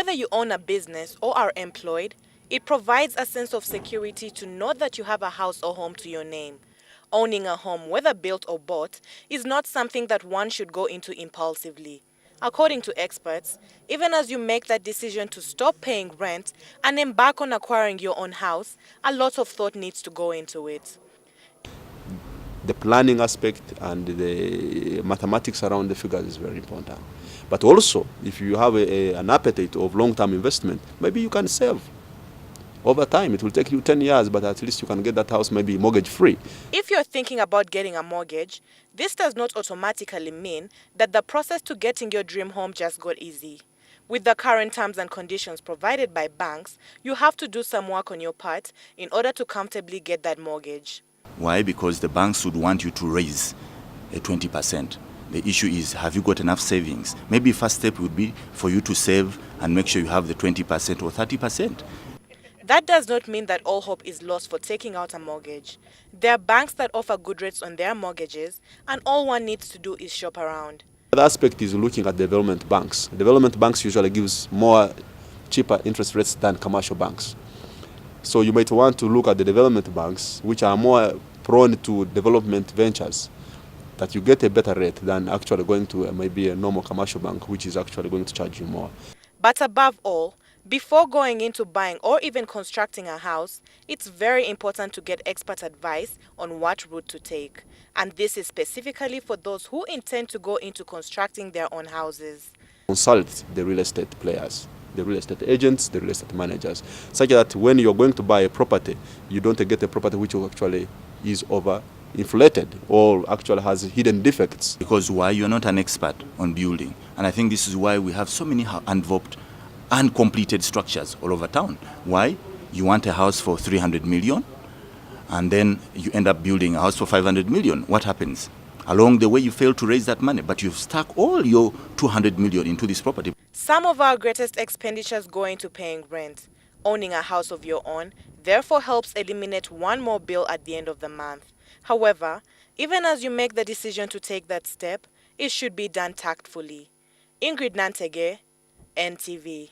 Whether you own a business or are employed, it provides a sense of security to know that you have a house or home to your name. Owning a home, whether built or bought, is not something that one should go into impulsively. According to experts, even as you make that decision to stop paying rent and embark on acquiring your own house, a lot of thought needs to go into it. The planning aspect and the mathematics around the figures is very important. But also, if you have an appetite of long-term investment, maybe you can save. Over time, it will take you 10 years, but at least you can get that house maybe mortgage-free. If you're thinking about getting a mortgage, this does not automatically mean that the process to getting your dream home just got easy. With the current terms and conditions provided by banks, you have to do some work on your part in order to comfortably get that mortgage. Why? Because the banks would want you to raise a 20%. The issue is, have you got enough savings? Maybe first step would be for you to save and make sure you have the 20% or 30%. That does not mean that all hope is lost for taking out a mortgage. There are banks that offer good rates on their mortgages, and all one needs to do is shop around. The aspect is looking at development banks. Development banks usually gives more cheaper interest rates than commercial banks. So you might want to look at the development banks, which are more prone to development ventures, that you get a better rate than actually going to maybe a normal commercial bank, which is actually going to charge you more. But above all, before going into buying or even constructing a house, it's very important to get expert advice on what route to take. And this is specifically for those who intend to go into constructing their own houses. Consult the real estate players, the real estate agents, the real estate managers, such that when you're going to buy a property, you don't get a property which actually is overinflated or actually has hidden defects. Because why? You're not an expert on building. And I think this is why we have so many uncompleted structures all over town. Why? You want a house for 300 million and then you end up building a house for 500 million. What happens? Along the way you fail to raise that money, but you've stuck all your 200 million into this property. Some of our greatest expenditures go into paying rent. Owning a house of your own therefore helps eliminate one more bill at the end of the month. However, even as you make the decision to take that step, it should be done tactfully. Ingrid Nantege, NTV.